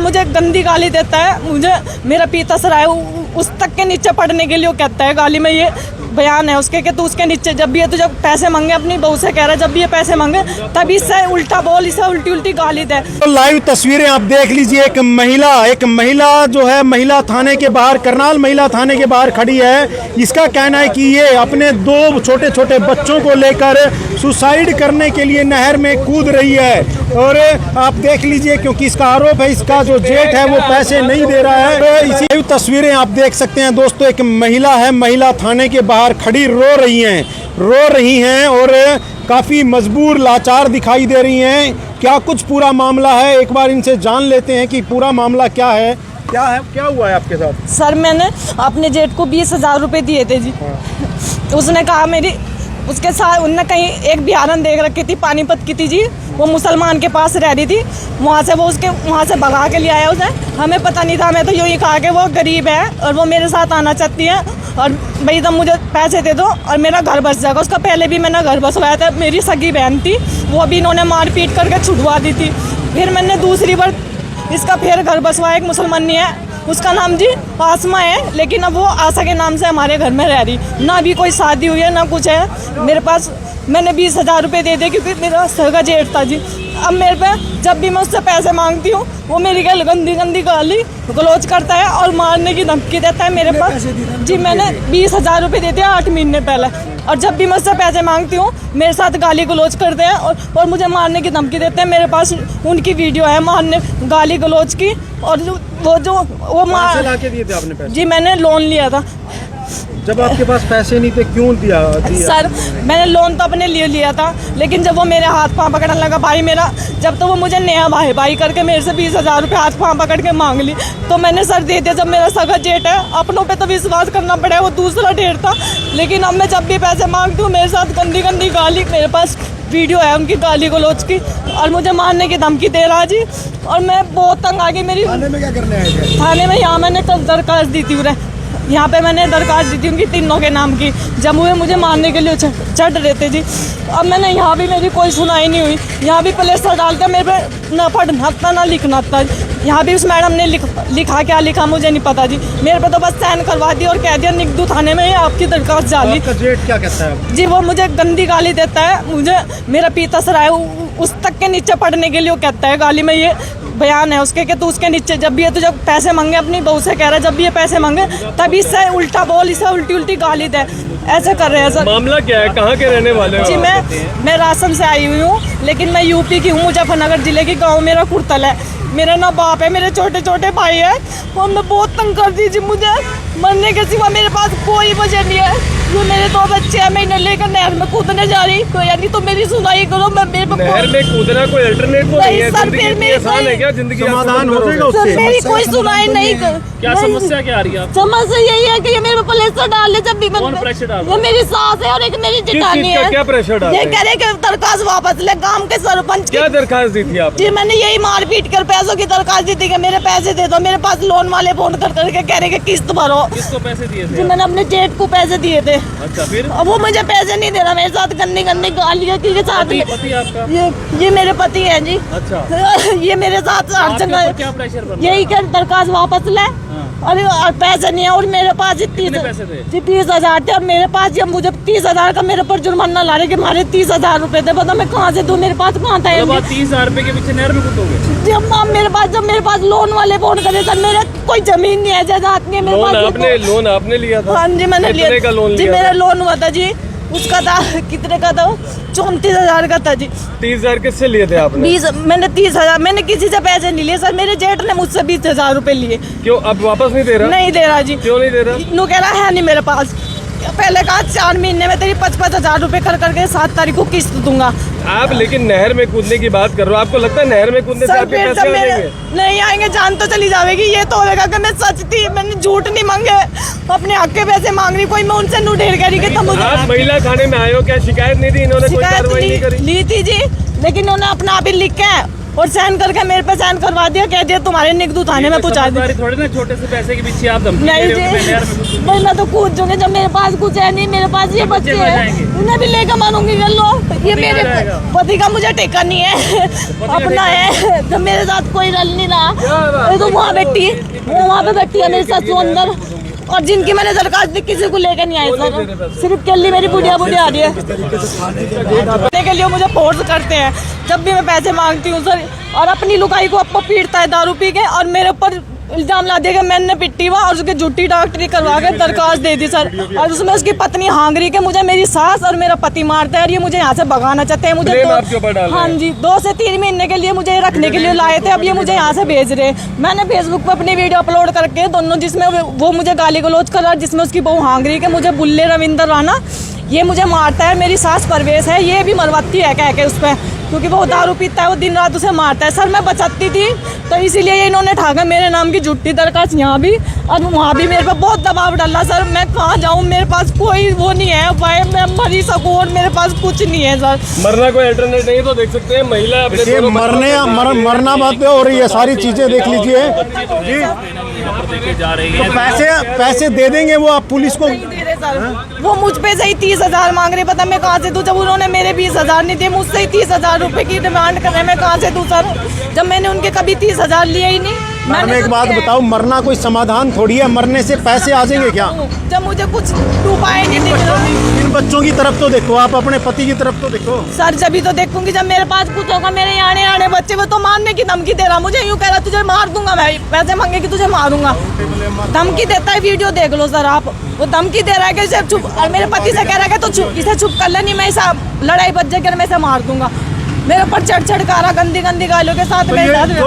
मुझे गंदी गाली देता है, मुझे मेरा पीता सर है उस तक के नीचे पड़ने के लिए वो कहता है गाली में। ये बयान है उसके कि तू उसके नीचे जब भी है, तू जब पैसे मांगे अपनी बहू से कह रहा है जब भी ये पैसे मांगे तभी इससे उल्टा बोल, इसे उल्टी उल्टी गाली दे। तो लाइव तस्वीरें आप देख लीजिए। एक महिला जो है महिला थाने के बाहर, करनाल महिला थाने के बाहर खड़ी है। इसका कहना है कि ये अपने 2 छोटे छोटे बच्चों को लेकर सुसाइड करने के लिए नहर में कूद रही है। और आप देख लीजिए, क्योंकि इसका आरोप है इसका जो जेठ है वो पैसे नहीं दे रहा है। तो इसी तस्वीरें आप देख सकते हैं दोस्तों। एक महिला है, महिला थाने के बाहर खड़ी रो रही हैं और काफ़ी मजबूर लाचार दिखाई दे रही हैं। क्या कुछ पूरा मामला है, एक बार इनसे जान लेते हैं कि पूरा मामला क्या है। क्या हुआ है आपके साथ? सर मैंने अपने जेठ को 20,000 रुपये दिए थे जी। उसने कहा उसके साथ उनने कहीं एक बिहारन देख रखी थी, पानीपत की थी जी। वो मुसलमान के पास रह रही थी, वहाँ से वो उसके वहाँ से भगा के ले आया उसे। हमें पता नहीं था, मैं तो यूँ ही कहा कि वो गरीब है और वो मेरे साथ आना चाहती है और भाई तब मुझे पैसे दे दो और मेरा घर बस जाएगा। उसका पहले भी मैंने घर बसवाया था, मेरी सगी बहन थी, वो भी इन्होंने मार पीट करके छुड़वा दी थी। फिर मैंने दूसरी बार इसका फिर घर बसवाया। एक मुसलमानी है, उसका नाम जी आसमा है, लेकिन अब वो आशा के नाम से हमारे घर में रह रही, ना भी कोई शादी हुई है ना कुछ है। मेरे पास मैंने 20,000 रुपये दे दिए क्योंकि मेरा सगा जेठ था जी। अब मेरे पे जब भी मैं उससे पैसे मांगती हूँ वो मेरी गंदी गाली गलौज करता है और मारने की धमकी देता है। मेरे पास जी मैंने 20,000 रुपये देते हैं 8 महीने पहले, और जब भी मैं उससे पैसे मांगती हूँ मेरे साथ गाली गलौज करते हैं और मुझे मारने की धमकी देते हैं। मेरे पास उनकी वीडियो है मारने गाली गलौज की। और वो मार ला के दिए थे आपने पैसे? जी मैंने लोन लिया था। जब आपके पास पैसे नहीं थे क्यों दिया? सर मैंने लोन तो अपने लिए लिया था, लेकिन जब वो मेरे हाथ पाँव पकड़ने लगा भाई मेरा, जब तो वो मुझे नया भाई करके मेरे से 20,000 रुपये हाथ पाँव पकड़ के मांग ली तो मैंने सर दे दिया। जब मेरा सगा जेठ है, अपनों पे तो विश्वास करना पड़ा है, वो दूसरा डेट था। लेकिन अब मैं जब भी पैसे मांगती हूँ मेरे साथ गंदी गाली, मेरे पास वीडियो है उनकी गाली गलौज की और मुझे मारने की धमकी दे रहा जी। और मैं बहुत तंग आ गई। मेरी थाने में क्या करने आए थे? थाने में यहाँ मैंने कल दरखास्त दी थी, यहाँ पे मैंने दरखास्त दी थी उनकी तीनों के नाम की, जब वो मुझे मारने के लिए चढ़ रहे थे जी। अब मैंने यहाँ भी मेरी कोई सुनाई नहीं हुई। यहाँ भी प्लेस्टर डालते मेरे पे ना पढ़ना था ना लिखना था। यहाँ भी उस मैडम ने लिखा क्या लिखा मुझे नहीं पता जी। मेरे पे तो बस साइन करवा दी और कह दिया निगदू थाने में आपकी दरखास्त जाली। आपका जेठ क्या कहता है जी? वो मुझे गंदी गाली देता है, मुझे मेरा पीता सर है उस तक के नीचे पड़ने के लिए वो कहता है गाली में। ये बयान है उसके कि तू उसके नीचे जब भी है, तू जब पैसे मांगे अपनी बहू से कह रहा है जब भी ये पैसे मांगे तभी इससे उल्टा बोल, इसे उल्टी उल्टी गाली दे। ऐसे कर रहे हैं सर। मामला क्या है, कहाँ के रहने वाले हो? जी मैं रासन से आई हुई हूँ, लेकिन मैं यूपी की हूँ, मुजफ्फरनगर जिले की। गाँव मेरा कुर्तल है, मेरा ना बाप है, मेरे छोटे छोटे भाई है और मैं बहुत तंग कर दी जी। मुझे मरने के सिवा मेरे पास कोई वजह नहीं है। जो मेरे 2 बच्चे हैं, मैं इन्हें लेकर नहर में कूदने जा रही कोई, यानी तो मेरी सुनाई करो। मैं नहर में कूदना कोई अल्टरनेट नहीं है। सर फिर मेरी आसान है क्या जिंदगी? समाधान हो जाएगा सर उससे? मेरी कोई सुनाई नहीं कर। क्या समस्या क्या आ रही है? समस्या यही है कि ये मेरे पे प्रेशर डाल ले जब भी। कौन प्रेशर डाल? वो मेरी सास है और एक मेरी जेठानी है। क्या प्रेशर डाल? ये कह रहे कि दरखास्त वापस ले, गांव के सरपंच की। क्या दरखास्त दी थी आप? जी मैंने यही मार पीट कर पैसों की दरखास्त दी थी कि मेरे पैसे दे दो। मेरे पास लोन वाले फोन कर करके कह रहे कि किस्त भरो। किसको पैसे दिए थे? जी मैंने अपने जेठ को पैसे दिए थे। अच्छा, फिर अब वो मुझे पैसे नहीं दे रहा, मेरे साथ गंदी गालियाँ के साथ। पति आपका? ये मेरे पति है जी। अच्छा। ये मेरे साथ क्या प्रेशर बन रहा है? यही कर दरखास्त वापस ले और पैसे नहीं है। और मेरे पास कितने पैसे थे? 30,000 थे और मेरे पास जब मुझे 30,000 का मेरे पर जुर्माना ला रहे कि हमारे 30,000 रुपए थे। बता मैं कहाँ से दूं, मेरे पास कहाँ था? 30,000 रुपए के पीछे नहर में कूदोगे? जब मेरे पास लोन वाले फोन करे सर, मेरे कोई जमीन नहीं है, जायदाद नहीं है मेरे पास। लोन आपने लिया था? हाँ जी मैंने लिया। कितने का लोन जी लिया? मेरा लोन हुआ था जी, उसका था कितने का था? 34,000 का था जी। 30,000 किससे लिए थे आपने? 20 मैंने 30,000 मैंने किसी से पैसे नहीं लिए सर। मेरे जेठ ने मुझसे 20,000 रुपए लिए। क्यों अब वापस नहीं दे रहा? नहीं दे रहा जी। क्यों नहीं दे रहा? नो कह रहा है नहीं मेरे पास। पहले कहा 4 महीने में तेरी 55,000 रुपए कर करके 7 तारीख को किस्त दूंगा। आप लेकिन नहर में कूदने की बात कर रहे हो, आपको लगता है नहर में कूदने से आपके पैसे आएंगे? नहीं आएंगे, जान तो चली जाएगी। ये तो होगा कि मैं सच थी, मैंने झूठ नहीं मांगे, अपने हक के पैसे मांग रही। कोई मैं उनसे नू ढेर करी कि तुम मुझे। आप महिला थाने में आए हो, क्या शिकायत नहीं दी? इन्होंने कोई कार्रवाई नहीं करी? ली थी जी, लेकिन उन्होंने अपना भी लिख के और साइन करके मेरे पे साइन करवा दिया, कह दिया तुम्हारे निगदू थाने में पहुंचा दी। थोड़े ना छोटे से पैसे के पीछे आप धमकी नहीं दे रहे हो कि मैं नहर में जी, भाई मैं तो कूद जाऊंगी जब मेरे पास कुछ है नहीं, मेरे पास ये बच्चे हैं, उन्हें भी लेकर मानूंगी। कर लो, ये मेरे पति का मुझे टेका नहीं है, अपना है, जब मेरे साथ कोई रल नहीं रहा। ये तो वहाँ बैठी, वो वहाँ पे बैठी है मेरे साथ, वो अंदर, और जिनकी मैंने दरखास्त दी किसी को लेकर नहीं आई सर, सिर्फ केली मेरी बुढ़िया आ रही है के लिए मुझे फोर्स करते हैं जब भी मैं पैसे मांगती हूँ सर। और अपनी लुकाई को आपको पीटता है दारू पी के, और मेरे ऊपर इल्जाम ला दिया कि मैंने पिट्टी हुआ और उसकी झूठी डॉक्टरी करवा के दरखास्त दे दी सर। और उसमें उसकी पत्नी हांगरी के मुझे मेरी सास और मेरा पति मारता है, और ये मुझे यहाँ से भगाना चाहते हैं। मुझे हाँ जी 2 से 3 महीने के लिए मुझे रखने के लिए लाए थे, अब ये मुझे यहाँ से भेज रहे हैं। मैंने फेसबुक पर अपनी वीडियो अपलोड करके दोनों, जिसमें वो मुझे गाली गलौज कर रहा है, जिसमें उसकी बहू हांगरी के मुझे बुल्ले रविंदर राणा ये मुझे मारता है। मेरी सास परवेश है, ये भी मरवती है कह के उस पर, क्योंकि वो दारू पीता है, वो दिन रात उसे मारता है। सर मैं बचाती थी तो इसीलिए ये इन्होंने ठाका मेरे नाम की झूठी दरखास्त यहाँ भी, और वहाँ भी मेरे पे बहुत दबाव डाला। सर मैं कहाँ जाऊँ, मेरे पास कोई वो नहीं है भाई, मैं मर ही सकूँ और मेरे पास कुछ नहीं है सर। मरना कोई अल्टरनेट नहीं, तो देख सकते हैं महिला अपने मरना बात हो रही है, सारी चीजें देख लीजिए जी। तो पैसे दे देंगे वो आप पुलिस को? नहीं दे रहे सर, वो मुझ पे से ही 30,000 मांग रहे, पता मैं कहाँ से दूँ? जब उन्होंने मेरे 20,000 नहीं दिए, मुझसे ही 30,000 रुपए की डिमांड कर रहे हैं, मैं कहाँ से दूँ सर, जब मैंने उनके कभी 30,000 लिए ही नहीं। मैडम एक बात बताओ, मरना कोई समाधान थोड़ी है, मरने से पैसे आ जाएंगे क्या? जब मुझे कुछ उपाय नहीं दिख रहा। इन बच्चों की तरफ तो देखो, आप अपने पति की तरफ तो देखो। सर जब तो देखूंगी जब मेरे पास कुछ होगा। मेरे आने बच्चे वो तो मारने की धमकी दे रहा, मुझे यूँ कह रहा तुझे मार दूंगा, मैं पैसे मांगे कि तुझे मारूंगा, धमकी देता है। वीडियो देख लो सर आप, वो धमकी दे रहा है कि इसे चुप, और मेरे पति से कह रहा है कि तो इसे चुप कर ले, नहीं मैं इसे लड़ाई बच जाएगी, मैं इसे मार दूंगा। मेरे ऊपर चढ़ का रहा, गंदी गालियों के साथ। तो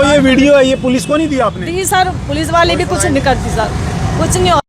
ये वीडियो है, ये पुलिस को नहीं दिया आपने? जी सर, पुलिस वाले भी कुछ नहीं करती सर, कुछ नहीं।